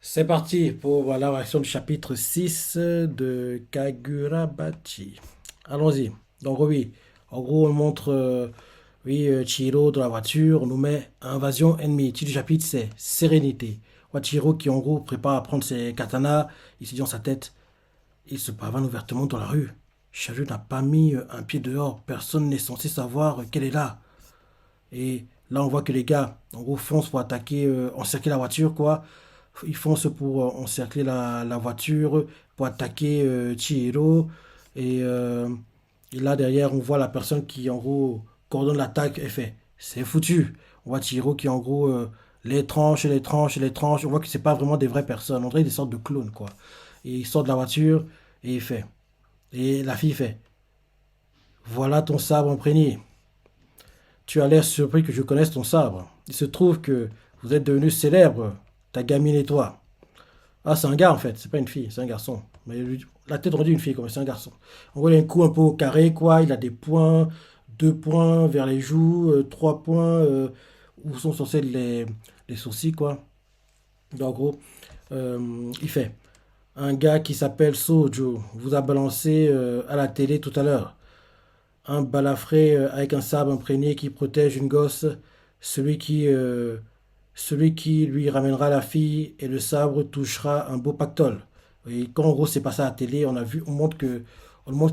C'est parti pour la réaction du chapitre 6 de Kagurabachi. Allons-y. Donc oui, en gros on montre Chihiro dans la voiture, on nous met invasion ennemie. Le titre du chapitre c'est Sérénité. Chihiro qui en gros prépare à prendre ses katanas, il se dit dans sa tête, il se pavane ouvertement dans la rue. Sharu n'a pas mis un pied dehors, personne n'est censé savoir qu'elle est là. Et là, on voit que les gars, en gros, foncent pour attaquer, encercler la voiture, quoi. Ils foncent pour encercler la voiture, pour attaquer Chihiro. Et, euh, et là, derrière, on voit la personne qui, en gros, coordonne l'attaque et fait, c'est foutu. On voit Chihiro qui, en gros, les tranche, les tranche, les tranche. On voit que c'est pas vraiment des vraies personnes. On dirait des sortes de clones, quoi. Et il sort de la voiture et il fait. Et la fille fait, voilà ton sabre imprégné. Tu as l'air surpris que je connaisse ton sabre. Il se trouve que vous êtes devenu célèbre, ta gamine et toi. Ah, c'est un gars en fait, c'est pas une fille, c'est un garçon. Mais la tête rendue une fille, comme c'est un garçon. En gros, il a un coup un peu au carré, quoi. Il a des points, deux points vers les joues, trois points où sont censés être les sourcils, quoi. Donc, en gros, il fait. Un gars qui s'appelle Sojo vous a balancé à la télé tout à l'heure. Un balafré avec un sabre imprégné qui protège une gosse, celui qui, euh, celui qui lui ramènera la fille et le sabre touchera un beau pactole. Et quand en gros c'est passé à la télé, on montre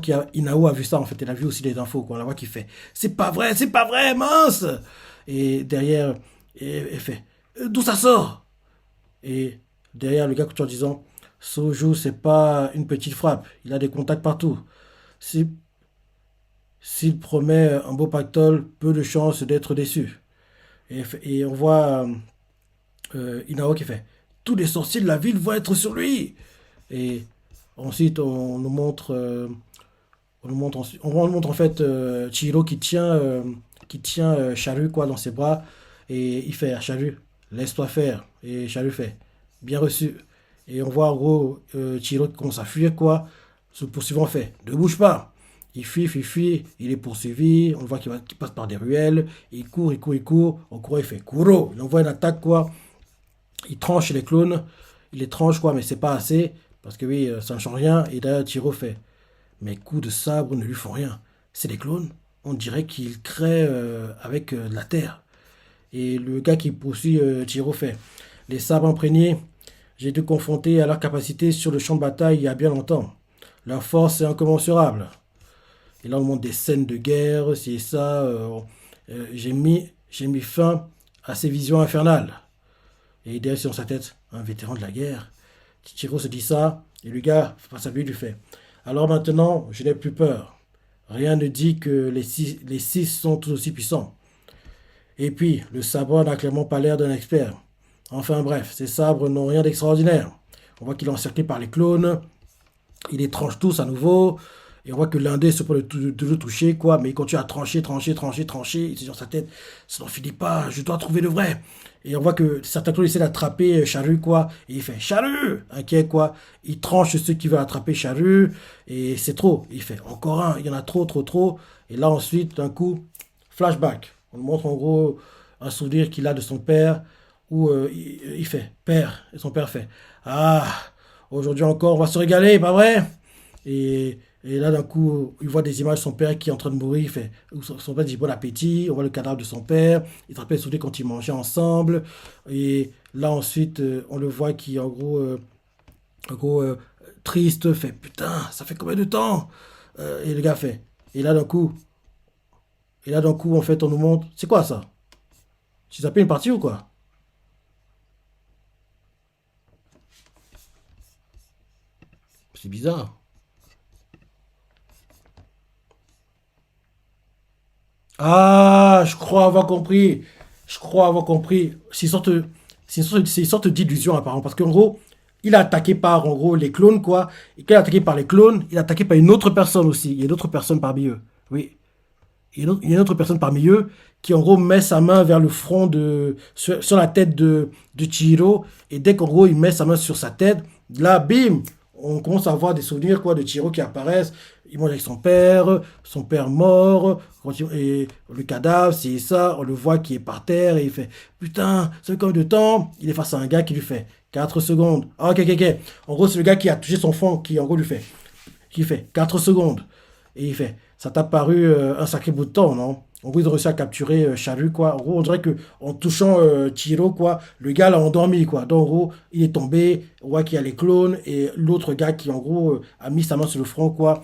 qu'Inao a vu ça en fait, elle a vu aussi les infos, quoi. On la voit qui fait c'est pas vrai, mince. Et derrière, elle fait d'où ça sort? Et derrière le gars en disant Soju c'est pas une petite frappe, il a des contacts partout. Si S'il promet un beau pactole, peu de chances d'être déçu. Et on voit Inao qui fait tous les sorciers de la ville vont être sur lui. Et ensuite, on nous montre en fait Chihiro qui tient Charu quoi, dans ses bras. Et il fait à Charu, laisse-toi faire. Et Charu fait, bien reçu. Et on voit en gros Chihiro qui commence à fuir quoi. Ce poursuivant fait, ne bouge pas. Il fuit, il est poursuivi, on le voit qu'il passe par des ruelles, il court, il court, il court, en courant il fait Kuro, il envoie une attaque quoi, il tranche les clones, il les tranche quoi, mais c'est pas assez, parce que oui, ça ne change rien, et derrière Tiro fait, mes coups de sabre ne lui font rien, c'est des clones, on dirait qu'il crée avec de la terre. Et le gars qui poursuit Tiro fait, les sabres imprégnés, j'ai été confronté à leur capacité sur le champ de bataille il y a bien longtemps. Leur force est incommensurable. Et là, on montre des scènes de guerre, c'est ça. J'ai mis fin à ces visions infernales. Et derrière, sur sa tête, un vétéran de la guerre. Chichiro se dit ça, et le gars, face à lui, lui fait. Alors maintenant, je n'ai plus peur. Rien ne dit que les six sont tout aussi puissants. Et puis, le sabre n'a clairement pas l'air d'un expert. Enfin bref, ces sabres n'ont rien d'extraordinaire. On voit qu'il est encerclé par les clones, il les tranche tous à nouveau. Et on voit que l'un d'eux se peut de le toucher, quoi. Mais il continue à trancher, trancher, trancher, trancher. Il se dit dans sa tête, ça n'en finit pas, je dois trouver le vrai. Et on voit que certains clones essaient d'attraper Charu, quoi. Et il fait Charu, inquiet, quoi. Il tranche ceux qui veulent attraper Charu. Et c'est trop. Il fait encore un. Il y en a trop, trop, trop. Et là, ensuite, d'un coup, flashback. On nous montre en gros un souvenir qu'il a de son père. Où il fait Père. Et son père fait Ah, aujourd'hui encore, on va se régaler, pas vrai? Et là, d'un coup, il voit des images de son père qui est en train de mourir. Il fait, son père dit bon appétit. On voit le cadavre de son père. Il se rappelle souvenir quand ils mangeaient ensemble. Et là, ensuite, on le voit qui, en gros triste, fait putain, ça fait combien de temps? Et le gars fait. Et là, d'un coup, en fait, on nous montre. C'est quoi ça? Tu t'appelles une partie ou quoi? C'est bizarre. Ah, je crois avoir compris. Je crois avoir compris. C'est une sorte d'illusion apparemment. Parce qu'en gros, il est attaqué par en gros les clones, quoi. Et quand il est attaqué par les clones, il est attaqué par une autre personne aussi. Il y a une autre personne parmi eux. Oui. Il y a une autre personne parmi eux qui en gros met sa main vers le front sur la tête de Chihiro. Et dès qu'en gros il met sa main sur sa tête, là, bim, on commence à avoir des souvenirs quoi de Chihiro qui apparaissent. Il mange avec son père mort, et le cadavre, c'est ça, on le voit qui est par terre et il fait putain, ça fait combien de temps? Il est face à un gars qui lui fait 4 secondes. Ah, ok, ok, ok. En gros, c'est le gars qui a touché son fond qui, en gros, lui fait. Qui fait 4 secondes. Et il fait. Ça t'a paru un sacré bout de temps, non? En gros, ils ont réussi à capturer Charu, quoi. En gros, on dirait que en touchant Chiro, quoi, le gars l'a endormi, quoi. Donc, en gros, il est tombé. On voit qu'il y a les clones. Et l'autre gars qui, en gros, a mis sa main sur le front, quoi.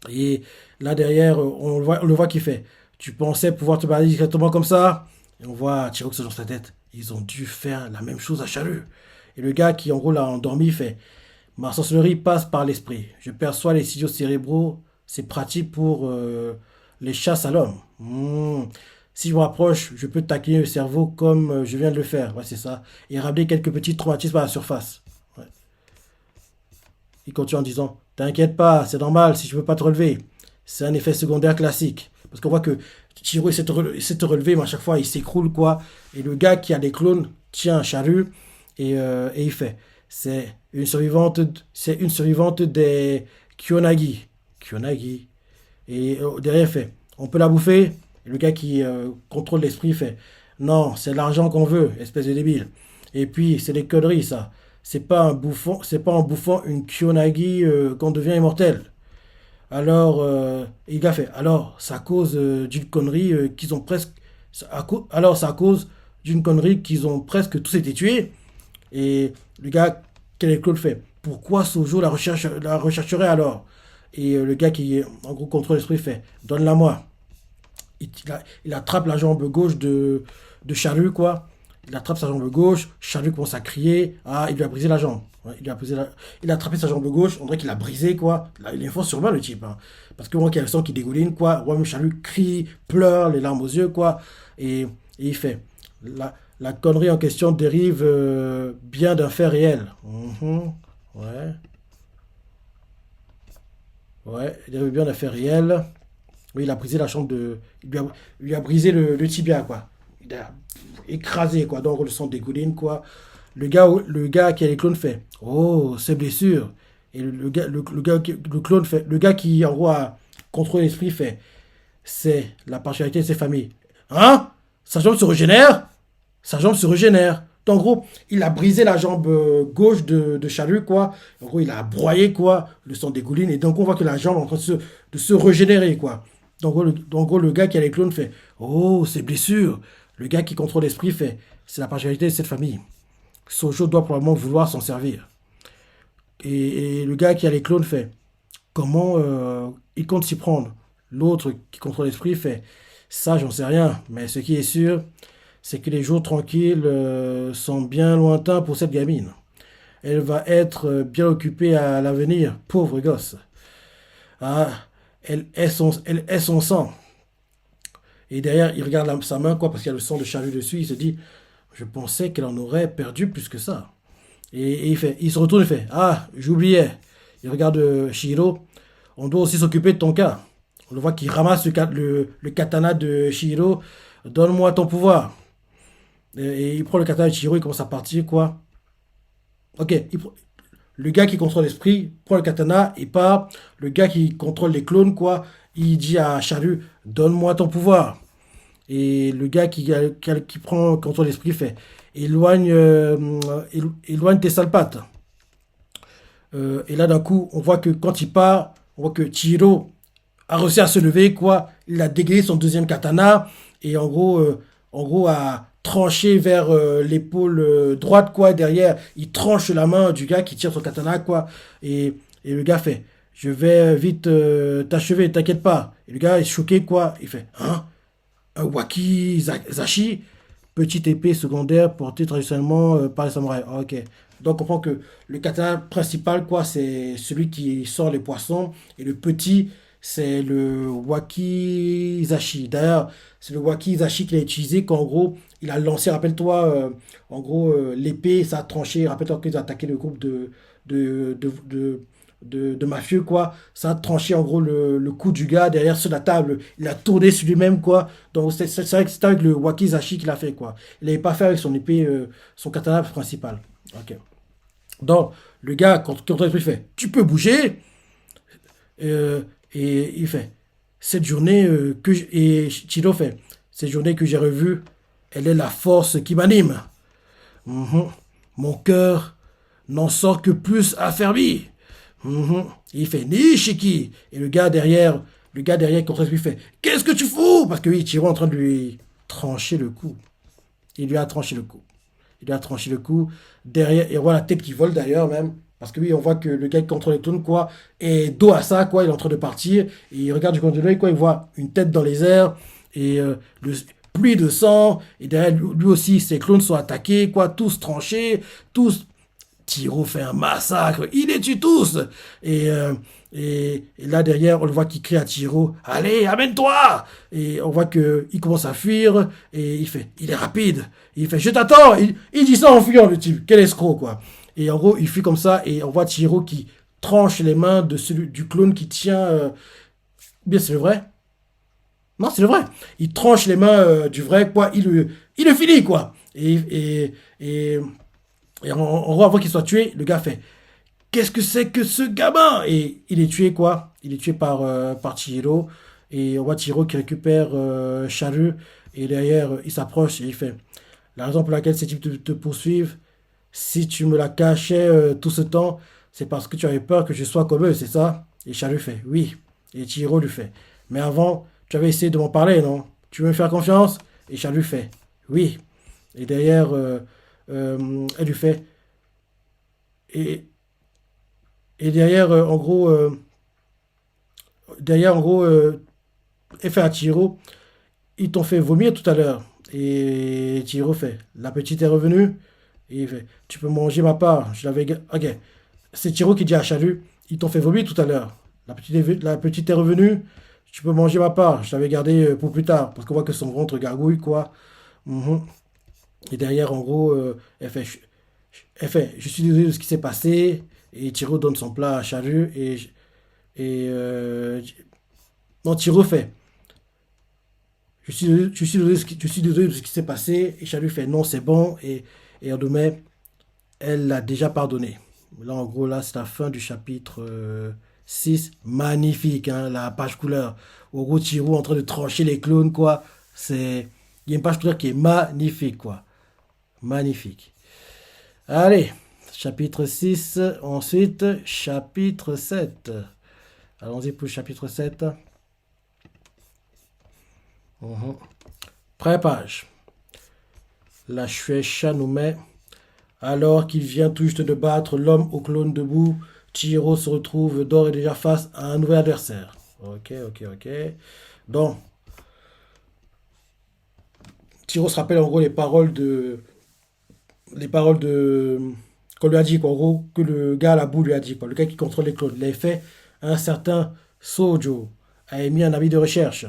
Et là, derrière, on le voit qui fait. Tu pensais pouvoir te balader directement comme ça? Et on voit Chiro qui se dans sa tête. Ils ont dû faire la même chose à Charu. Et le gars qui, en gros, l'a endormi, fait. Ma sorcellerie passe par l'esprit. Je perçois les signaux cérébraux. C'est pratique pour les chasses à l'homme. Si je me rapproche, je peux taquiner le cerveau comme je viens de le faire. Ouais, c'est ça. Et ramener quelques petits traumatismes à la surface. Ouais. Il continue en disant, t'inquiète pas, c'est normal si je veux pas te relever. C'est un effet secondaire classique. Parce qu'on voit que Chiro essaie de te relever, mais à chaque fois il s'écroule, quoi. Et le gars qui a des clones tient un charrue et il fait. C'est c'est une survivante des Kyonagi. Kyonagi. Et derrière, il fait, on peut la bouffer? Et le gars qui contrôle l'esprit fait, non, c'est l'argent qu'on veut, espèce de débile. Et puis, c'est des conneries, ça. C'est pas en bouffant une Kyonagi qu'on devient immortel. Alors, il a fait, alors, c'est à cause d'une connerie qu'ils ont presque. Alors, c'est à cause d'une connerie qu'ils ont presque tous été tués. Et le gars, quel est Claude fait? Pourquoi Sojo la rechercherait alors? Et le gars qui, en gros, contrôle l'esprit fait, donne-la moi. Il attrape la jambe gauche de Charu, quoi. Il attrape sa jambe gauche, Charu commence à crier. Ah, il lui a brisé la jambe. Ouais, il a attrapé sa jambe gauche, on dirait qu'il a brisé, quoi. Là, il est fort sur moi, le type. Hein. Parce que moi, qu'il y a le sang qui dégouline, quoi. Ouais, même Charu crie, pleure, les larmes aux yeux, quoi. Et il fait. La connerie en question dérive bien d'un fait réel. Mhm. Ouais, ouais, il dérive bien d'un fait réel. Oui, il a brisé la chambre de. Il lui a brisé le tibia, quoi. Il a écrasé, quoi. Donc, le sang dégouline, quoi. Le gars qui a les clones fait. Oh, ces blessures. Et le clone fait. Le gars qui, en gros, a contrôlé l'esprit fait. C'est la partialité de ses familles. Hein? Sa jambe se régénère? Sa jambe se régénère. Donc, en gros, il a brisé la jambe gauche de Chalut, quoi. En gros, il a broyé, quoi. Le sang dégouline. Et donc, on voit que la jambe est en train de se régénérer, quoi. Donc, en gros, le gars qui a les clones fait. Oh, ces blessures. Le gars qui contrôle l'esprit fait. C'est la partialité de cette famille. Sojo doit probablement vouloir s'en servir. Et le gars qui a les clones fait. Comment il compte s'y prendre? L'autre qui contrôle l'esprit fait. Ça, j'en sais rien. Mais ce qui est sûr, c'est que les jours tranquilles sont bien lointains pour cette gamine. Elle va être bien occupée à l'avenir, pauvre gosse. Ah, elle est son sang. Et derrière, il regarde sa main, quoi, parce qu'il y a le sang de Charlie dessus. Il se dit, je pensais qu'elle en aurait perdu plus que ça. Et il se retourne et fait, ah, j'oubliais. Il regarde Shiro. On doit aussi s'occuper de ton cas. On le voit qu'il ramasse le katana de Shiro. Donne-moi ton pouvoir. Et il prend le katana de Shiro, il commence à partir, quoi. Ok, le gars qui contrôle l'esprit prend le katana et part. Le gars qui contrôle les clones, quoi, il dit à Charu, donne-moi ton pouvoir. Et le gars qui prend contrôle l'esprit fait, éloigne tes sales pattes. Et là, d'un coup, on voit que quand il part, on voit que Chihiro a réussi à se lever, quoi. Il a dégayé son deuxième katana et en gros a tranché vers l'épaule droite, quoi. Derrière, il tranche la main du gars qui tire son katana, quoi. Et le gars fait, je vais vite t'achever, t'inquiète pas. Et le gars est choqué, quoi. Il fait, hein? Un wakizashi, petite épée secondaire portée traditionnellement par les samouraïs. Ah, ok. Donc on comprend que le katana principal, quoi, c'est celui qui sort les poissons. Et le petit, c'est le wakizashi. D'ailleurs, c'est le wakizashi qu'il a utilisé quand, en gros, il a lancé, rappelle-toi, en gros, l'épée, ça a tranché. Rappelle-toi qu'ils ont attaqué le groupe de, de, de, de mafieux, quoi. Ça a tranché, en gros, le cou du gars derrière sur la table. Il a tourné sur lui-même, quoi. Donc, c'est vrai que c'était avec le wakizashi qu'il a fait, quoi. Il n'avait pas fait avec son épée, son katana principal. Ok. Donc, le gars, quand il fait, tu peux bouger. Euh, et il fait, cette journée et Chino fait, cette journée que j'ai revue, elle est la force qui m'anime. Mhm. mon cœur n'en sort que plus affermi. Mhm. Il fait Nishiki. Et le gars derrière contre lui fait qu'est-ce que tu fous? Parce que oui, Chiro est en train de lui trancher le cou. Il lui a tranché le cou. Il lui a tranché le cou. Derrière, et on voit la tête qui vole d'ailleurs même. Parce que oui, on voit que le gars qui contrôle les clowns, quoi, est dos à ça, quoi, il est en train de partir. Et il regarde du coin de l'œil, quoi, il voit une tête dans les airs. Et pluie de sang. Et derrière lui aussi, ses clones sont attaqués, quoi, tous tranchés, tous. Tiro fait un massacre, il les tue tous. Et, euh, et là derrière, on le voit qui crie à Tiro, allez, amène-toi. Et on voit que il commence à fuir et il est rapide. Il fait, je t'attends. Il dit ça en fuyant le type, quel escroc quoi. Et en gros, il fuit comme ça et on voit Tiro qui tranche les mains de celui du clone qui tient. Bien, c'est le vrai. Non, c'est le vrai. Il tranche les mains du vrai quoi. Il le finit quoi. Et on voit qu'il soit tué. Le gars fait qu'est-ce que c'est que ce gamin? Et il est tué quoi? Il est tué par Chihiro. Et on voit Chihiro qui récupère Charu. Et derrière, il s'approche et il fait la raison pour laquelle ces types te poursuivent, si tu me la cachais tout ce temps, c'est parce que tu avais peur que je sois comme eux, c'est ça? Et Charu fait oui. Et Chihiro lui fait mais avant, tu avais essayé de m'en parler, non? Tu veux me faire confiance? Et Charu fait oui. Et derrière, elle lui fait et, et derrière, derrière, en gros, elle fait à Chihiro, ils t'ont fait vomir tout à l'heure. Et Chihiro fait, la petite est revenue. Et il fait, tu peux manger ma part. Je l'avais. Ok. C'est Chihiro qui dit à Chalu, ils t'ont fait vomir tout à l'heure. La petite est revenue. Tu peux manger ma part. Je l'avais gardé pour plus tard. Parce qu'on voit que son ventre gargouille, quoi. Mhm. Et derrière, en gros, je suis désolé de ce qui s'est passé. Et Chihiro donne son plat à Chalu. Et non, Chihiro fait. Je suis désolé de ce qui s'est passé. Et Chalut fait non, c'est bon. Et Odomé, elle l'a déjà pardonné. Là, en gros, là, c'est la fin du chapitre 6. Magnifique, hein, la page couleur. En gros, Chiro en train de trancher les clones, quoi. Il y a une page couleur qui est magnifique, quoi. Magnifique. Allez, chapitre 6. Ensuite, chapitre 7. Allons-y pour le chapitre 7. Mhm. Pré-page. La Shueisha nous met. Alors qu'il vient tout juste de battre l'homme au clone debout, Chihiro se retrouve d'ores et déjà face à un nouvel adversaire. Ok, ok, ok. Donc, Chihiro se rappelle en gros les paroles de qu'on lui a dit quoi, en gros que le gars à la boue lui a dit quoi, le gars qui contrôle les clones. Il avait fait un certain Sojo a émis un avis de recherche.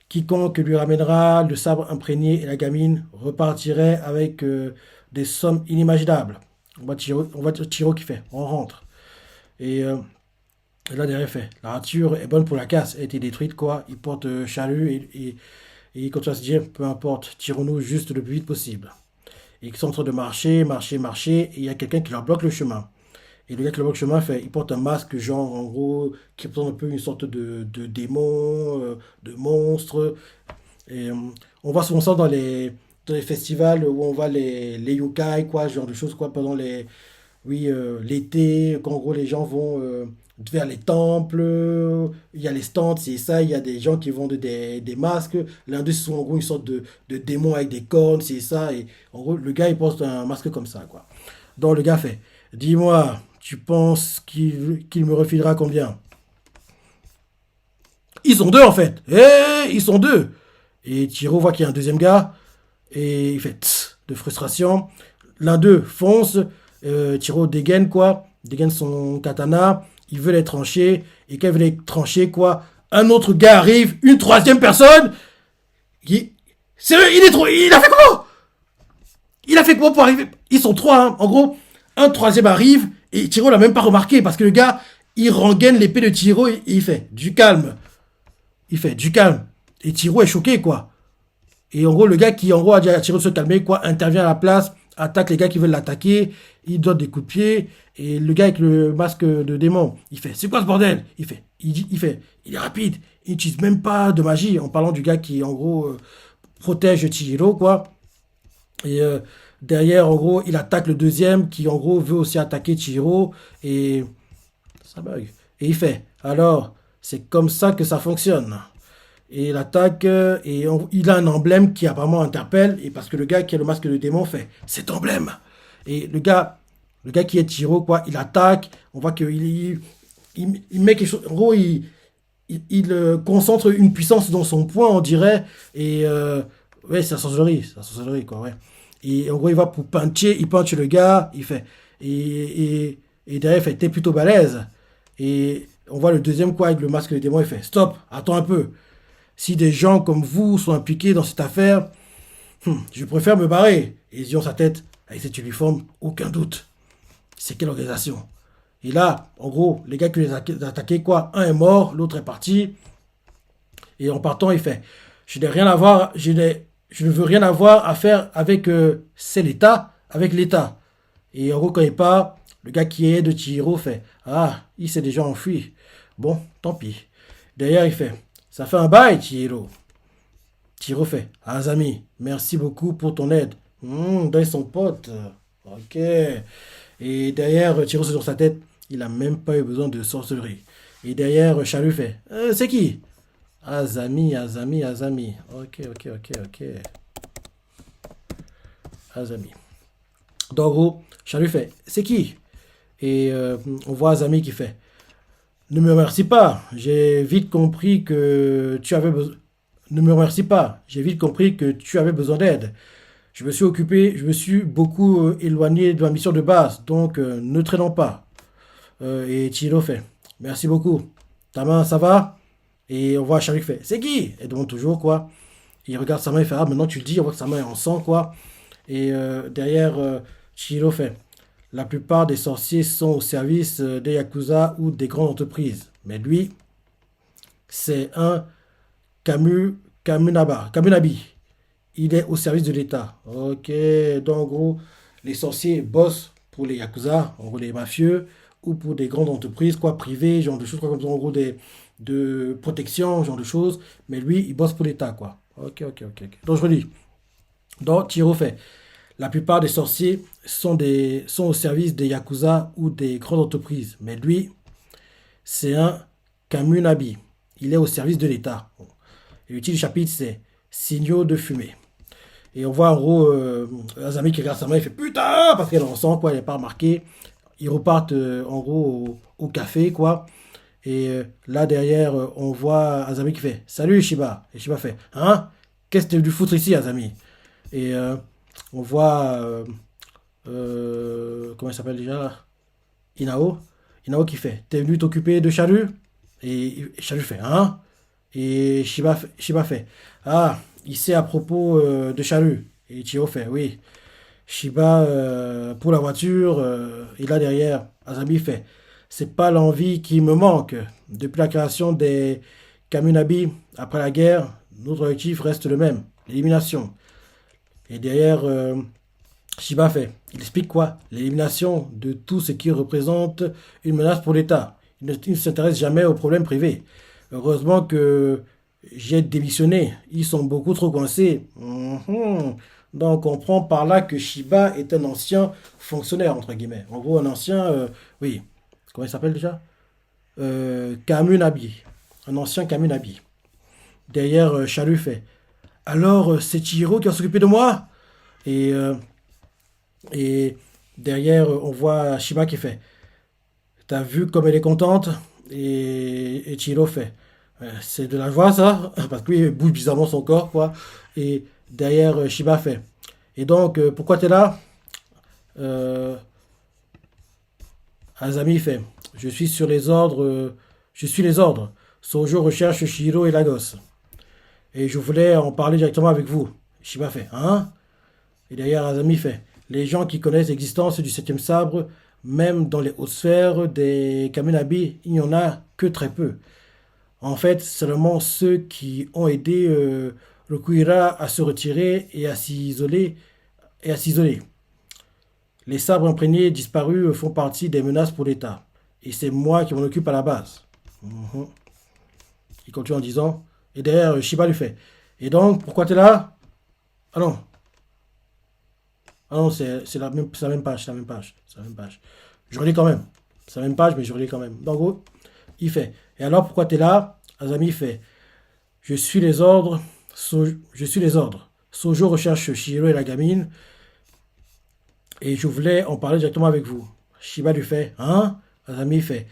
Quiconque lui ramènera le sabre imprégné et la gamine repartirait avec des sommes inimaginables. On voit Chiro qui fait, on rentre. Et là derrière il fait, la rature est bonne pour la casse, elle a été détruite quoi. Il porte chalut et il continue à se dire, peu importe, tirons-nous juste le plus vite possible. Et ils sont en train de marcher, marcher, marcher, et il y a quelqu'un qui leur bloque le chemin. Et le gars qui le bloque le chemin fait, il porte un masque genre en gros qui représente un peu une sorte de démon, de monstre. Et on voit souvent ça dans les festivals où on voit les yokai, quoi, ce genre de choses, quoi, pendant oui, l'été, quand en gros les gens vont vers les temples, il y a les stands, c'est ça, il y a des gens qui vendent des masques. L'un d'eux, c'est en gros une sorte de démon avec des cornes, c'est ça. Et en gros, le gars, il porte un masque comme ça, quoi. Donc le gars fait, dis-moi, tu penses qu'il me refilera combien? Ils sont deux en fait. Ils sont deux. Et Chiro voit qu'il y a un deuxième gars. Et il fait tss de frustration. L'un d'eux fonce. Chiro dégaine quoi. Dégaine son katana. Il veut les trancher. Et quand il veut les trancher quoi, un autre gars arrive. Une troisième personne. Sérieux, il est trop. Il a fait comment? Il a fait comment pour arriver? Ils sont trois, hein. En gros, un troisième arrive. Et Chiro l'a même pas remarqué. Parce que le gars, il rengaine l'épée de Chiro. Et il fait du calme. Il fait du calme. Et Chiro est choqué, quoi. Et en gros, le gars qui, en gros, a dit à Chiro de se calmer, quoi, intervient à la place, attaque les gars qui veulent l'attaquer, il donne des coups de pied, et le gars avec le masque de démon, il fait, c'est quoi ce bordel? Il est rapide, il n'utilise même pas de magie, en parlant du gars qui, en gros, protège Chihiro, quoi. Et derrière, en gros, il attaque le deuxième qui, en gros, veut aussi attaquer Chihiro. Et ça bug. Et il fait, alors, c'est comme ça que ça fonctionne. Et il attaque, il a un emblème qui apparemment interpelle, et parce que le gars qui a le masque de démon fait cet emblème. Et le gars qui est Chihiro, quoi, il attaque, on voit qu'il il met quelque chose, en gros, concentre une puissance dans son poing, on dirait, et ouais, c'est la sorcellerie, quoi, ouais. Et en gros, il va pour puncher, il punch le gars, il fait, et derrière, il fait, t'es plutôt balèze. Et on voit le deuxième, quoi, avec le masque de démon, il fait, stop, attends un peu. Si des gens comme vous sont impliqués dans cette affaire, je préfère me barrer. Et ils ont sa tête, avec cet uniforme, aucun doute. C'est quelle organisation? Et là, en gros, les gars qui les attaquaient, quoi, un est mort, l'autre est parti. Et en partant, il fait, je n'ai rien à voir, je ne veux rien avoir à faire avec, c'est l'État, avec l'État. Et en gros, quand il part, le gars qui est de Chihiro fait, ah, il s'est déjà enfui. Bon, tant pis. Derrière, il fait, ça fait un bail, Chihiro. Chihiro fait, ah, Azami, merci beaucoup pour ton aide. Dans son pote. Ok. Et derrière, Chihiro sur sa tête, il a même pas eu besoin de sorcellerie. Et derrière, Charu fait, c'est qui? Azami, Azami, Azami. Ok, ok, ok, ok. Azami. Donc, en gros, Charu fait, c'est qui? Et on voit Azami qui fait, ne me remercie pas. J'ai vite compris que tu avais besoin. Ne me remercie pas. J'ai vite compris que tu avais besoin d'aide. Je me suis beaucoup éloigné de ma mission de base, donc ne traînons pas. Et Chihiro fait, merci beaucoup. Ta main, ça va? Et on voit Charu qui fait, c'est qui? Et demande toujours, quoi. Il regarde sa main, il fait, ah, maintenant tu le dis, on voit que sa main est en sang, quoi. Et derrière, Chihiro fait, la plupart des sorciers sont au service des Yakuza ou des grandes entreprises. Mais lui, c'est un Kamunabi. Il est au service de l'État. Ok, donc en gros, les sorciers bossent pour les Yakuza, en gros les mafieux, ou pour des grandes entreprises, quoi, privées, genre de choses, quoi, comme ça, en gros, de protection, genre de choses. Mais lui, il bosse pour l'État, quoi. Ok, ok, ok, ok. Donc je relis. Donc Chihiro fait, la plupart des sorciers sont au service des Yakuza ou des grandes entreprises. Mais lui, c'est un Kamunabi. Il est au service de l'État. Et le titre du chapitre, c'est Signaux de fumée. Et on voit en gros Azami qui regarde sa main, il fait putain, parce qu'elle en sent, quoi, elle n'est pas remarquée. Ils repartent en gros au café, quoi. Et là derrière, on voit Azami qui fait salut Shiba. Et Shiba fait, hein? Qu'est-ce que tu es venu foutre ici, Azami? Et on voit, comment il s'appelle déjà là? Inao. Inao qui fait, t'es venu t'occuper de Charu? Et Charu fait, hein? Et Shiba fait, ah, il sait à propos de Charu. Et Chio fait, oui. Shiba, pour la voiture, et là derrière, Azami fait, c'est pas l'envie qui me manque. Depuis la création des Kamunabi, après la guerre, notre objectif reste le même, l'élimination. Et derrière, Shiba fait, il explique quoi? L'élimination de tout ce qui représente une menace pour l'État. Il ne s'intéresse jamais aux problèmes privés. Heureusement que j'ai démissionné. Ils sont beaucoup trop coincés. Donc on comprend par là que Shiba est un ancien fonctionnaire, entre guillemets. En gros, un ancien, oui, comment il s'appelle déjà? Kamunabi. Un ancien Kamunabi. Derrière, Chalu fait, alors c'est Chihiro qui va s'occuper de moi? Et, et derrière, on voit Shiba qui fait, t'as vu comme elle est contente? Et Chihiro fait, c'est de la joie ça, parce qu'il bouge bizarrement son corps, quoi. Et derrière, Shiba fait, et donc, pourquoi t'es là? euh, Azami fait, je suis sur les ordres, je suis les ordres. Sojo recherche Shiro et Lagos. Et je voulais en parler directement avec vous. Shiba fait, hein? Et derrière, Azami fait, les gens qui connaissent l'existence du septième sabre, même dans les hautes sphères des Kaminabi, il n'y en a que très peu. En fait, seulement ceux qui ont aidé le Kuira à se retirer et à s'isoler. Les sabres imprégnés disparus font partie des menaces pour l'État. Et c'est moi qui m'en occupe à la base. Mhm. Il continue en disant. Et derrière, Shiba lui fait, et donc, pourquoi t'es là? Ah non. Ah non, c'est la même page, c'est la même page, c'est la même page. Je relis quand même. C'est la même page, mais je relis quand même. Donc, en gros, il fait. Et alors, pourquoi tu es là? Azami fait. Je suis les ordres. Je suis les ordres. Sojo recherche Shihiro et la gamine. Et je voulais en parler directement avec vous. Shiba lui fait. Hein? Azami fait.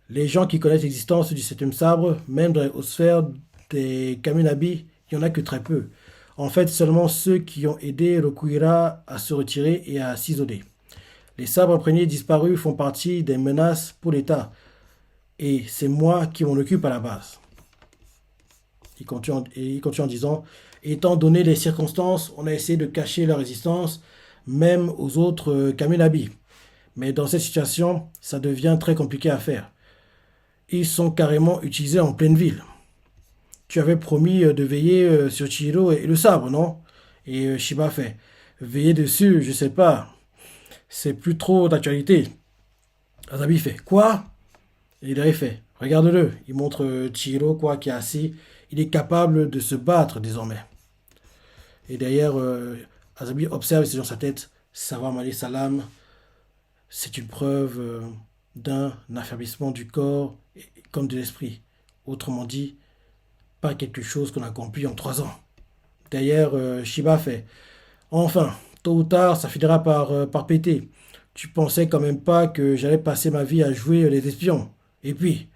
Les gens qui connaissent l'existence du septième sabre, même dans les hautes sphères des Kaminabi, il n'y en a que très peu. En fait, seulement ceux qui ont aidé Rokuira à se retirer et à s'isoler. Les sabres imprégnés disparus font partie des menaces pour l'État. Et c'est moi qui m'en occupe à la base. Il continue en disant, étant donné les circonstances, on a essayé de cacher la résistance, même aux autres Kaminabi. Mais dans cette situation, ça devient très compliqué à faire. Ils sont carrément utilisés en pleine ville. Tu avais promis de veiller sur Chihiro et le sabre, non? Et Shiba fait, veiller dessus, je sais pas, c'est plus trop d'actualité. Azabi fait, quoi? Et il avait fait, regarde-le. Il montre Chihiro, quoi, qui est assis. Il est capable de se battre désormais. Et derrière, Azabi observe, c'est dans sa tête, savoir manier sa lame, c'est une preuve d'un affaiblissement du corps comme de l'esprit. Autrement dit, pas quelque chose qu'on a accompli en 3 ans. Derrière, Shiba fait, enfin, tôt ou tard, ça finira par péter. Tu pensais quand même pas que j'allais passer ma vie à jouer les espions. Et puis,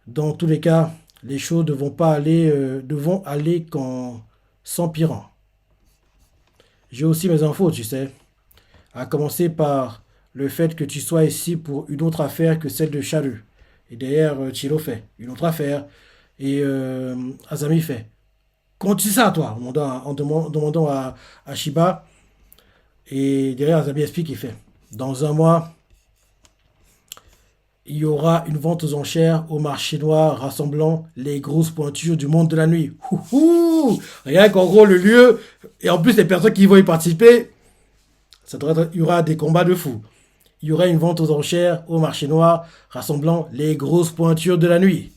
dans tous les cas, les choses devront aller qu'en s'empirant. J'ai aussi mes infos, tu sais. À commencer par le fait que tu sois ici pour une autre affaire que celle de Charu. Et derrière, Chiro fait une autre affaire. Et Azami fait. Comment tu sais ça, toi? En demandant à Shiba. Et derrière, Azami explique, il fait. Dans un mois, il y aura une vente aux enchères au marché noir rassemblant les grosses pointures du monde de la nuit. Ouhou. Rien qu'en gros le lieu, et en plus les personnes qui vont y participer, il y aura des combats de fous. Il y aura une vente aux enchères au marché noir rassemblant les grosses pointures de la nuit.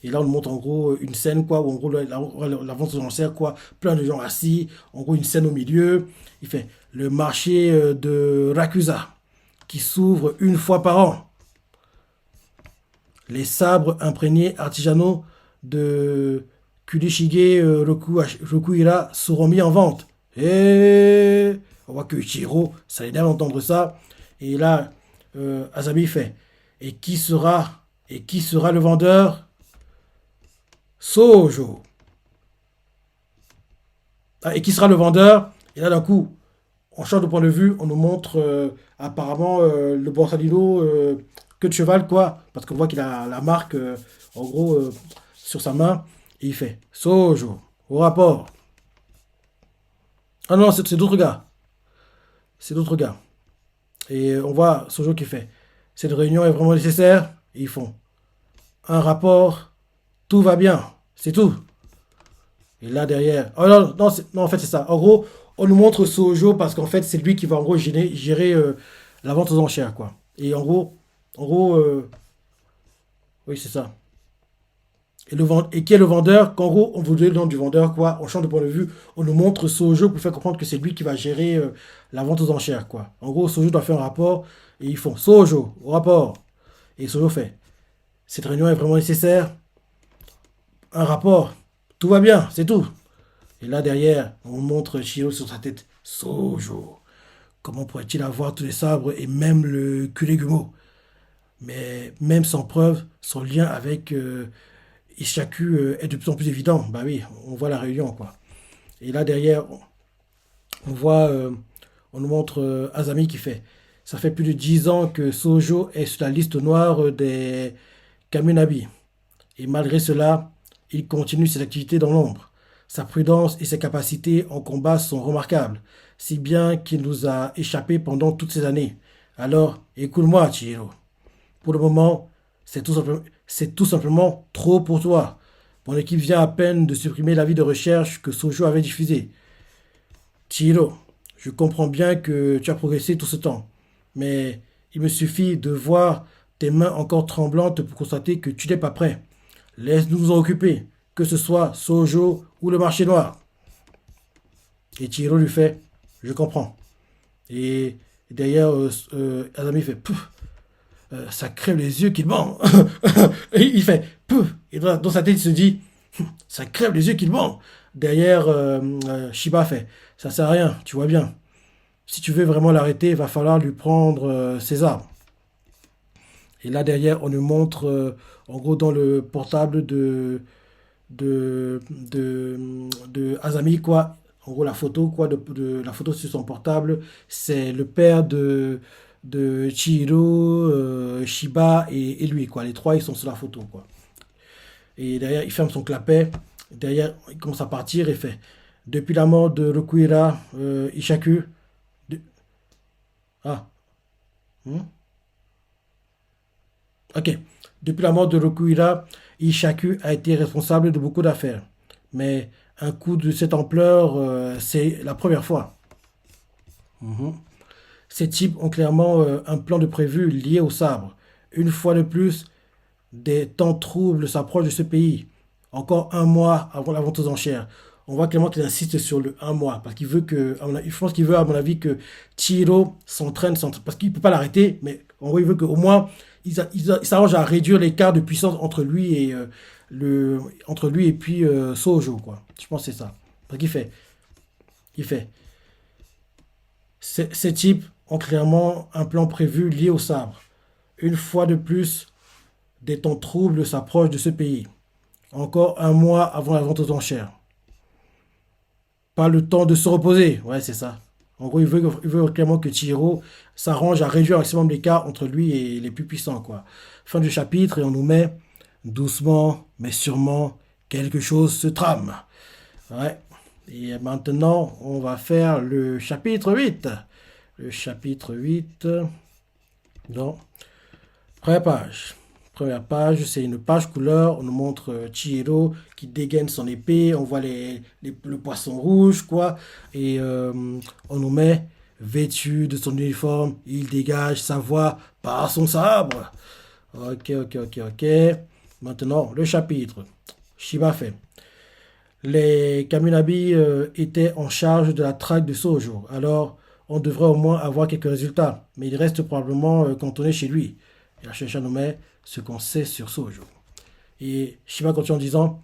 Et là, on nous montre en gros une scène, quoi, où en gros la vente aux enchères, quoi, plein de gens assis, en gros une scène au milieu. Il fait le marché de Rakusa, qui s'ouvre une fois par an. Les sabres imprégnés artisanaux de Kurishige Rokuira seront mis en vente. Et on voit que Ichiro, ça l'aide à entendre ça. Et là, Azami fait. Et qui sera le vendeur? Sojo. Ah, et qui sera le vendeur? Et là, d'un coup, on change de point de vue, on nous montre apparemment le Borsalino queue de cheval, quoi, parce qu'on voit qu'il a la marque, en gros, sur sa main, et il fait Sojo, au rapport. Ah non, c'est d'autres gars, c'est d'autres gars. Et on voit Sojo qui fait cette réunion est vraiment nécessaire, et ils font un rapport, tout va bien, c'est tout. Et là derrière, oh non, non, non, en fait c'est ça. En gros, on nous montre Sojo parce qu'en fait c'est lui qui va en gros gérer la vente aux enchères, quoi. Et en gros, oui c'est ça. Et qui est le vendeur? Qu'en gros on vous donne le nom du vendeur, quoi. On change de point de vue, on nous montre Sojo pour faire comprendre que c'est lui qui va gérer la vente aux enchères, quoi. En gros Sojo doit faire un rapport et ils font Sojo au rapport. Et Sojo fait cette réunion est vraiment nécessaire. Un rapport, tout va bien, c'est tout. Et là derrière, on montre Shiro sur sa tête. Sojo. Comment pourrait-il avoir tous les sabres et même le Kulegumo? Mais même sans preuve, son lien avec Ishaku est de plus en plus évident. Bah oui, on voit la réunion, quoi. Et là derrière, on voit, on nous montre Azami qui fait. Ça fait plus de 10 ans que Sojo est sur la liste noire des Kaminabi. Et malgré cela, il continue ses activités dans l'ombre. Sa prudence et ses capacités en combat sont remarquables, si bien qu'il nous a échappé pendant toutes ces années. Alors, écoute-moi, Chihiro. Pour le moment, c'est tout simplement trop pour toi. Mon équipe vient à peine de supprimer l'avis de recherche que Sojo avait diffusé. Chihiro, je comprends bien que tu as progressé tout ce temps, mais il me suffit de voir tes mains encore tremblantes pour constater que tu n'es pas prêt. Laisse-nous nous en occuper, que ce soit Sojo ou le marché noir. Et Chihiro lui fait, je comprends. Et derrière, Azami fait pouf, ça crève les yeux qu'il ment. Et il fait pouf. Et dans sa tête, il se dit ça crève les yeux qu'il ment. Derrière, Shiba fait ça sert à rien, tu vois bien. Si tu veux vraiment l'arrêter, il va falloir lui prendre ses armes. Et là, derrière, on nous montre, en gros, dans le portable de Azami, quoi. En gros, la photo, quoi, la photo sur son portable, c'est le père de Chihiro, Shiba et lui, quoi. Les trois, ils sont sur la photo, quoi. Et derrière, il ferme son clapet. Derrière, il commence à partir et fait depuis la mort de Rokuira Ishaku. de- Ah, hmm, ok. Depuis la mort de Rokuira, Ishaku a été responsable de beaucoup d'affaires. Mais un coup de cette ampleur, c'est la première fois. Mhm. Ces types ont clairement un plan de prévu lié au sabre. Une fois de plus, des temps troubles s'approchent de ce pays. Encore un mois avant la vente aux enchères. On voit clairement qu'il insiste sur le un mois. Parce qu'il veut que, je pense qu'il veut, à mon avis, que Chihiro parce qu'il ne peut pas l'arrêter, mais en gros, il veut qu'au moins, il s'arrange à réduire l'écart de puissance entre lui et puis Sojo, quoi. Je pense que c'est ça. Parce il fait, ces types ont clairement un plan prévu lié au sabre. Une fois de plus, des temps troubles s'approchent de ce pays. Encore un mois avant la vente aux enchères. Pas le temps de se reposer. Ouais, c'est ça. En gros, il veut clairement que Chihiro s'arrange à réduire un maximum l'écart entre lui et les plus puissants, quoi. Fin du chapitre et on nous met doucement, mais sûrement, quelque chose se trame. Ouais. Et maintenant, on va faire le chapitre 8. Le chapitre 8. Non. Première page. Première page, c'est une page couleur. On nous montre Chihiro qui dégaine son épée. On voit le poisson rouge, quoi. Et on nous met vêtu de son uniforme. Il dégage sa voix par son sabre. Ok, ok, ok, ok. Maintenant, le chapitre. Shiba fait. Les Kaminabi étaient en charge de la traque de Sojo. Alors, on devrait au moins avoir quelques résultats. Mais il reste probablement cantonné chez lui. Et la chercheur nous met ce qu'on sait sur Sojo. Et Shiba continue en disant,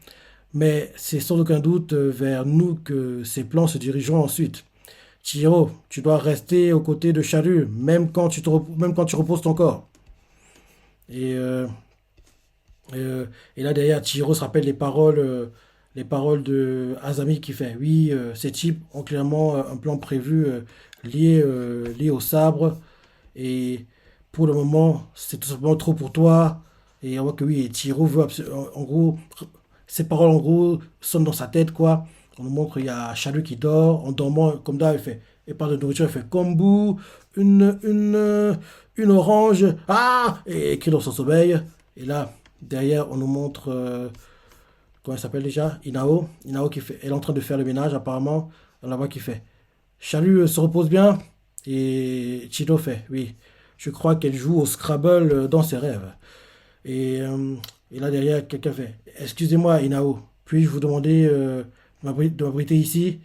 mais c'est sans aucun doute vers nous que ces plans se dirigeront ensuite. Chihiro, tu dois rester aux côtés de Charu, même quand tu reposes ton corps. Et, euh, et là derrière, Chihiro se rappelle les paroles de Azami qui fait, oui, ces types ont clairement un plan prévu lié au sabre. Et pour le moment, c'est tout simplement trop pour toi. Et on voit que oui, et Chihiro veut en gros, ces paroles en gros sonnent dans sa tête, quoi. On nous montre il y a Chalu qui dort, en dormant, comme d'hab, il fait, et parle de nourriture, il fait kombu, une orange, ah, et écrit dans son sommeil. Et là, derrière, on nous montre, comment elle s'appelle déjà? Inao. Inao qui fait, elle est en train de faire le ménage, apparemment. On la voit qui fait, Chalu se repose bien. Et Chido fait, oui, je crois qu'elle joue au Scrabble dans ses rêves. Et, euh, et là derrière, quelqu'un fait, excusez-moi, Inao, puis-je vous demander de m'abriter ici?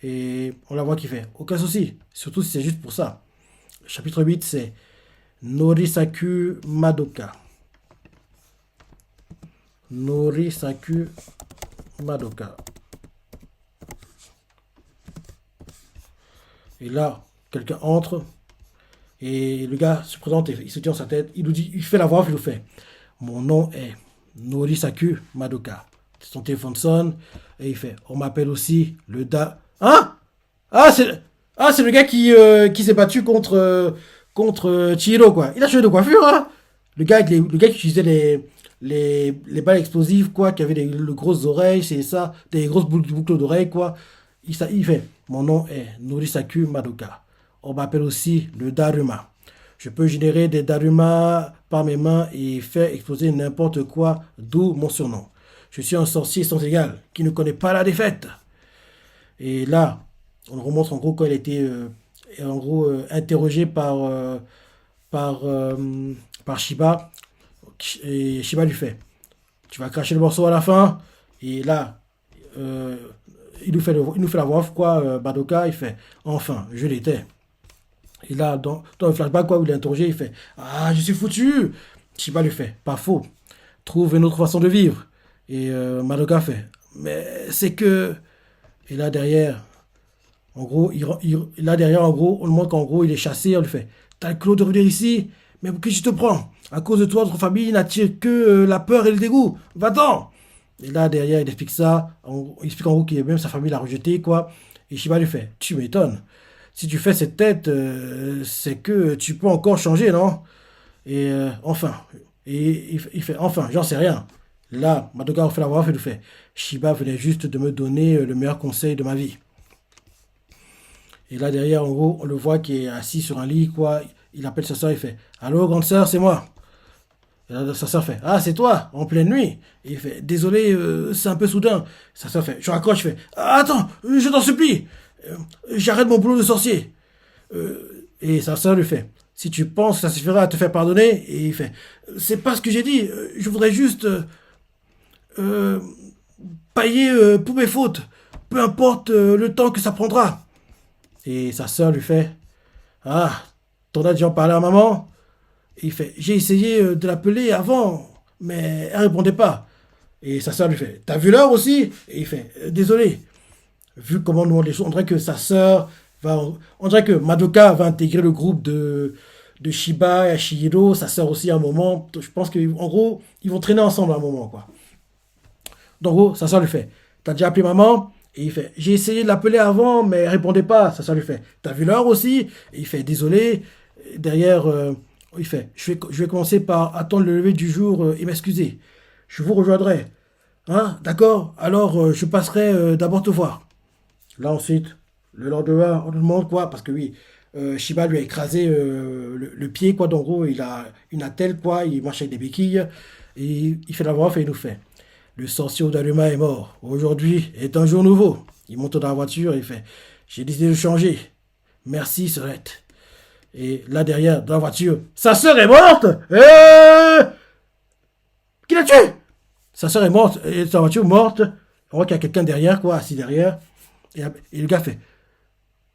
Et on la voit qui fait, aucun souci, surtout si c'est juste pour ça. Chapitre 8, c'est Norisaku Madoka. Norisaku Madoka. Et là, quelqu'un entre, et le gars se présente, et il se tient dans sa tête, il nous dit, il fait la voix off, il nous fait, mon nom est Norisaku Madoka. Son téléphone sonne, et il fait, on m'appelle aussi le Da. Hein? Ah, c'est le gars qui s'est battu contre Chihiro, quoi. Il a changé de coiffure, hein? Le gars qui utilisait les balles explosives, quoi, qui avait des grosses oreilles, c'est ça, des grosses boucles d'oreilles, quoi. Il fait, mon nom est Norisaku Madoka. On m'appelle aussi le Daruma. Je peux générer des Daruma par mes mains et faire exploser n'importe quoi, d'où mon surnom. Je suis un sorcier sans égal qui ne connaît pas la défaite. Et là, on nous remontre en gros quand il était en gros interrogé par, euh, par Shiba. Et Shiba lui fait, tu vas cracher le morceau à la fin. Et là, il nous fait la voix off, quoi, Badoka, il fait, enfin, je l'étais. Et là, dans le flashback, quoi, où il est interrogé, il fait ah, je suis foutu. Shiba lui fait pas faux. Trouve une autre façon de vivre. Et Madoka fait mais c'est que. Et là derrière, en gros, là derrière, en gros, on le montre qu'en gros, il est chassé. On lui fait t'as le culot de revenir ici, mais pour qui je te prends? À cause de toi, notre famille n'attire que la peur et le dégoût. Va-t'en! Et là derrière, il explique ça. Il explique en gros que même sa famille l'a rejeté, quoi. Et Shiba lui fait tu m'étonnes. Si tu fais cette tête, c'est que tu peux encore changer, non? Et enfin, et il fait enfin, j'en sais rien. Là, Madoka refait la voix off et lui fait Shiba venait juste de me donner le meilleur conseil de ma vie. Et là, derrière, en gros, on le voit qui est assis sur un lit, quoi. Il appelle sa soeur, il fait allô, grande sœur, c'est moi. Et là, sa soeur fait ah, c'est toi, en pleine nuit. Et il fait désolé, c'est un peu soudain. Sa soeur fait je raccroche, je fais ah, attends, je t'en supplie. Euh, J'arrête mon boulot de sorcier. Et sa sœur lui fait si tu penses que ça suffira à te faire pardonner, et il fait c'est pas ce que j'ai dit, je voudrais juste euh, payer pour mes fautes, peu importe le temps que ça prendra. Et sa sœur lui fait ah, t'en as déjà parlé à maman? Et il fait j'ai essayé de l'appeler avant, mais elle répondait pas. Et sa sœur lui fait t'as vu l'heure aussi? Et il fait désolé. Vu comment nous on les choses, on dirait que sa sœur va. On dirait que Madoka va intégrer le groupe de Shiba et Ashihiro, sa sœur aussi à un moment. Je pense qu'en gros, ils vont traîner ensemble à un moment, quoi. Donc, en gros, sa sœur lui fait t'as déjà appelé maman? Et il fait j'ai essayé de l'appeler avant, mais elle répondait pas. Sa sœur lui fait t'as vu l'heure aussi? Et il fait désolé. Et derrière, il fait je vais commencer par attendre le lever du jour et m'excuser. Je vous rejoindrai. Hein? D'accord? Alors, je passerai d'abord te voir. Là ensuite, le lendemain, on nous demande quoi? Parce que oui, Shiba lui a écrasé le pied, quoi. Donc, en gros, il a une attelle, quoi. Il marche avec des béquilles. Et il fait la voix off et il nous fait. Le sorcier d'Aluma est mort. Aujourd'hui est un jour nouveau. Il monte dans la voiture et il fait. J'ai décidé de changer. Merci, Sorette. Et là derrière, dans la voiture, sa sœur est morte. Qui l'a tué? Sa sœur est morte. Et sa voiture morte. On voit qu'il y a quelqu'un derrière, quoi, assis derrière. Et le gars fait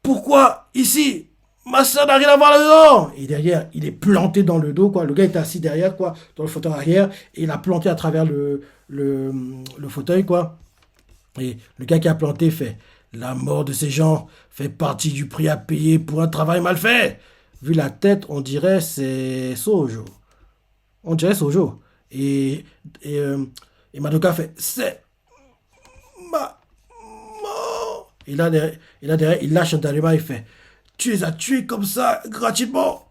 pourquoi ici? Ma soeur n'a rien à voir là-dedans. Et derrière, il est planté dans le dos, quoi. Le gars est assis derrière, quoi, dans le fauteuil arrière, et il a planté à travers le, le fauteuil, quoi. Et le gars qui a planté fait la mort de ces gens fait partie du prix à payer pour un travail mal fait. Vu la tête, on dirait c'est Sojo. On dirait Sojo. Et, et Madoka fait c'est ma mort. Et là, derrière, il lâche un Daruma, il fait tu les as tués comme ça, gratuitement.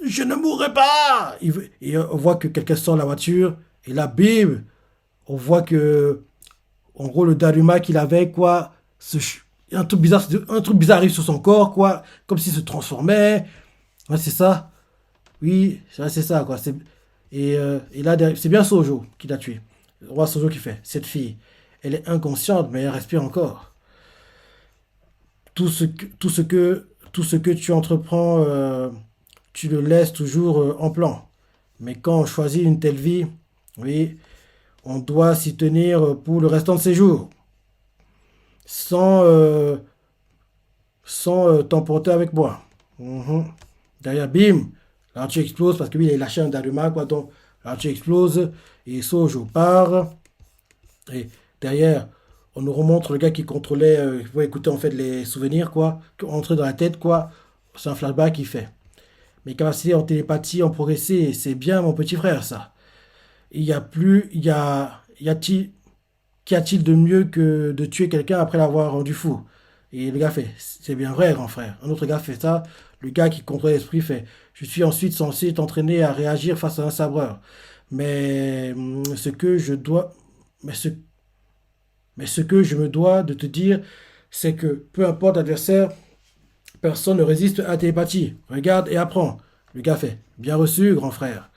Je ne mourrai pas. Et on voit que quelqu'un sort de la voiture. Et là, bim, on voit que, en gros, le Daruma qu'il avait, quoi, un truc bizarre arrive sur son corps, quoi, comme s'il se transformait. Ouais, c'est ça. Oui, c'est ça, quoi. Et là, c'est bien Sojo qui l'a tué. Le roi Sojo qui fait. Cette fille, elle est inconsciente, mais elle respire encore. Tout ce que tu entreprends, tu le laisses toujours en plan. Mais quand on choisit une telle vie, oui, on doit s'y tenir pour le restant de ses jours, sans, sans t'emporter avec moi. Mhm. Derrière, bim, l'artillerie explose parce que lui, il a lâché un Daruma, quoi. Donc, l'artillerie explose et Sojo part. Et derrière, on nous remontre le gars qui contrôlait, il pouvait écouter en fait les souvenirs, quoi, qui entraient dans la tête, quoi. C'est un flashback qui fait. Mes capacités en télépathie ont progressé, c'est bien mon petit frère, ça. Il y a plus, y a-t-il, qu'y a-t-il de mieux que de tuer quelqu'un après l'avoir rendu fou? Et le gars fait, c'est bien vrai, grand frère. Un autre gars fait ça. Le gars qui contrôle l'esprit fait, je suis ensuite censé t'entraîner à réagir face à un sabreur. Mais ce que je dois, mais ce que je me dois de te dire, c'est que peu importe l'adversaire, personne ne résiste à la télépathie. Regarde et apprends. Le gars fait, bien reçu, grand frère.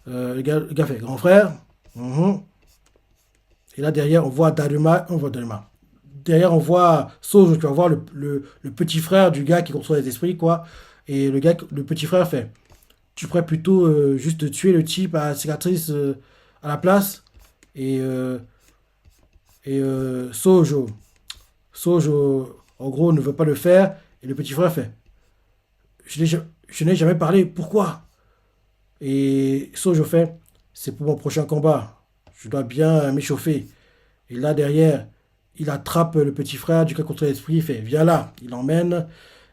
Le gars fait, grand frère. Mhm. Et là, derrière, on voit Daruma. Derrière, on voit Sojo, tu vas voir le petit frère du gars qui contrôle les esprits, quoi. Et le petit frère fait, tu pourrais plutôt juste tuer le type à la cicatrice à la place. Et, Sojo, en gros, ne veut pas le faire. Et le petit frère fait, je n'ai jamais parlé, pourquoi? Et Sojo fait, c'est pour mon prochain combat. Je dois bien m'échauffer. Et là, derrière, il attrape le petit frère du cas contre l'esprit, il fait, viens là. Il l'emmène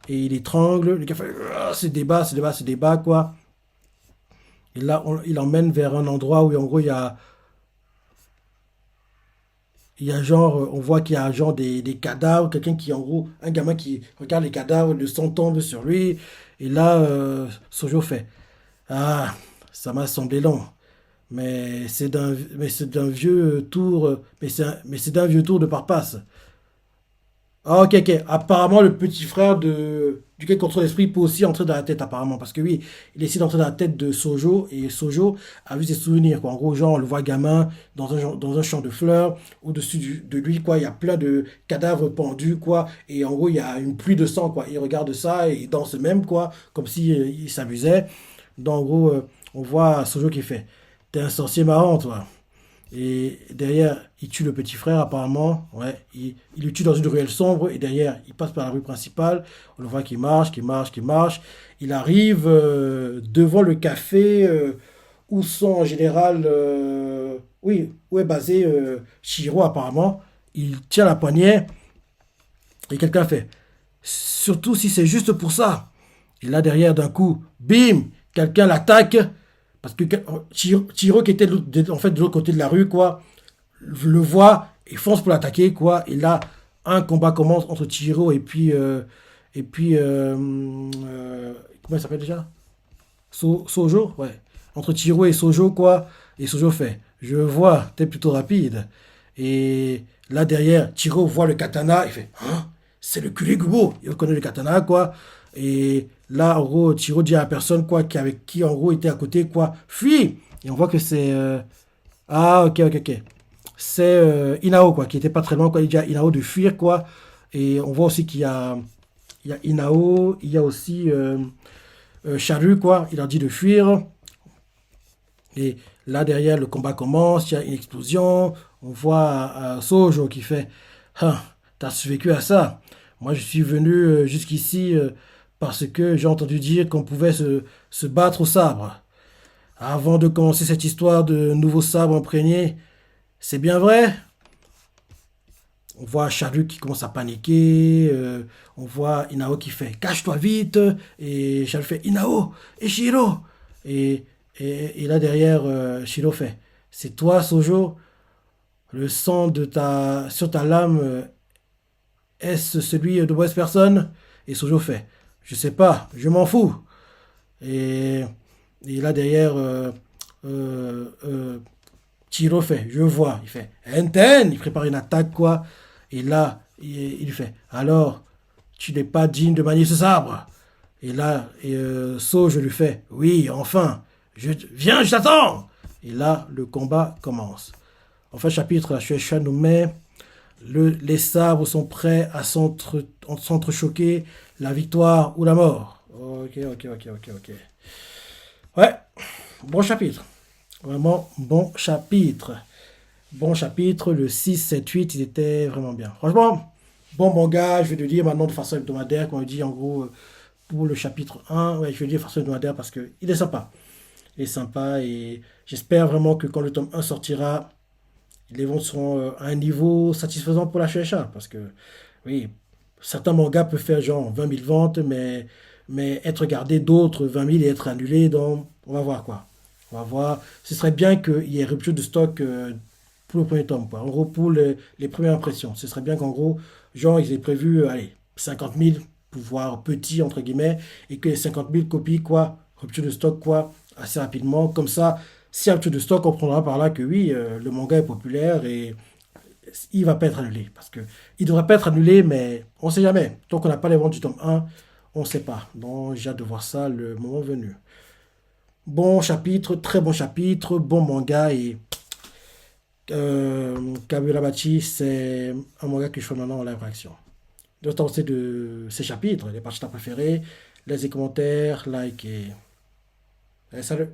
et il étrangle. Le gars fait, ah, c'est débat, c'est débat, c'est débat, quoi. Et là, il l'emmène vers un endroit où, en gros, il y a genre, on voit qu'il y a genre des cadavres, quelqu'un qui, en gros, un gamin qui regarde les cadavres, le sang tombe sur lui. Et là, Sojo fait, ah, ça m'a semblé long. Mais c'est d'un vieux tour, mais c'est d'un vieux tour de Parpasse. Ah, ok, ok. Apparemment, le petit frère du quai contre l'esprit peut aussi entrer dans la tête, apparemment. Parce que oui, il essaie d'entrer dans la tête de Sojo, et Sojo a vu ses souvenirs, quoi. En gros, genre, on le voit gamin dans un champ de fleurs. Au-dessus de lui, quoi, il y a plein de cadavres pendus, quoi. Et en gros, il y a une pluie de sang, quoi. Il regarde ça et il danse même, quoi. Comme si, il s'amusait. Donc, en gros, on voit Sojo qui fait, t'es un sorcier marrant, toi. Et derrière, il tue le petit frère, apparemment. Ouais, il le tue dans une ruelle sombre. Et derrière, il passe par la rue principale. On le voit qui marche, qui marche, qui marche. Il arrive devant le café où sont en général. Oui, où est basé Shiro, apparemment. Il tient la poignée et quelqu'un fait, surtout si c'est juste pour ça. Et là, derrière, d'un coup, bim, quelqu'un l'attaque. Parce que Chiro, qui était en fait de l'autre côté de la rue, quoi, le voit et fonce pour l'attaquer, quoi. Et là, un combat commence entre Chiro et puis, comment il s'appelle déjà? Sojo, ouais. Entre Chiro et Sojo, quoi. Et Sojo fait, je vois, t'es plutôt rapide. Et là, derrière, Chiro voit le katana, il fait, hein, c'est le Kurigubo. Il reconnaît le katana, quoi. Et là, en gros, Chiro dit à la personne, quoi, avec qui, en gros, était à côté, quoi, fuis. Et on voit que c'est... Ah, ok, ok, ok. C'est Inao, quoi, qui était pas très loin, quoi. Il dit à Inao de fuir, quoi. Et on voit aussi qu'il y a Inao, il y a aussi Charu, quoi. Il leur dit de fuir. Et là, derrière, le combat commence, il y a une explosion. On voit Sojo qui fait, ah, t'as survécu à ça. Moi, je suis venu jusqu'ici parce que j'ai entendu dire qu'on pouvait se battre au sabre. Avant de commencer cette histoire de nouveaux sabres imprégnés, c'est bien vrai? On voit Charles qui commence à paniquer. On voit Inao qui fait cache-toi vite. Et Charles fait Inao et Shiro. Et, et là derrière, Shiro fait, c'est toi, Sojo? Le sang sur ta lame, est-ce celui de mauvaise personne? Et Sojo fait, je sais pas, je m'en fous. Et, et là derrière, Chiro fait, je vois. Il fait, Enten, il prépare une attaque, quoi. Et là, il fait, alors, tu n'es pas digne de manier ce sabre. Et là, je lui fais, oui, enfin, viens, je t'attends. Et là, le combat commence. En fin de chapitre, la Shueisha nous met, les sabres sont prêts à s'entrechoquer, la victoire ou la mort. Ok, ok, ok, ok, ok. Ouais, bon chapitre. Vraiment bon chapitre. Bon chapitre, le 6 7 8 il était vraiment bien. Franchement, bon manga, je vais le lire maintenant de façon hebdomadaire, comme on dit en gros pour le chapitre 1. Ouais, je vais le lire de façon hebdomadaire parce que il est sympa. Il est sympa et j'espère vraiment que quand le tome 1 sortira, les ventes seront à un niveau satisfaisant pour la Shueisha. Parce que, oui, certains mangas peuvent faire genre 20 000 ventes, mais être gardé d'autres 20 000 et être annulés. Donc, on va voir quoi. On va voir. Ce serait bien qu'il y ait rupture de stock pour le premier tome, quoi. En gros, pour les premières impressions. Ce serait bien qu'en gros, genre, ils aient prévu, allez, 50 000 pouvoirs petits, entre guillemets, et que les 50 000 copies, quoi, rupture de stock, quoi, assez rapidement. Comme ça, si y a rupture de stock, on prendra par là que oui, le manga est populaire et il va pas être annulé. Parce que il devrait pas être annulé, mais on sait jamais. Tant qu'on n'a pas les ventes du tome 1, on ne sait pas. Donc, j'ai hâte de voir ça le moment venu. Bon chapitre, très bon chapitre, bon manga et Kaburabachi, c'est un manga que je fais maintenant en live réaction. De penser de ces chapitres, les parties préférées, laissez des commentaires, like et salut.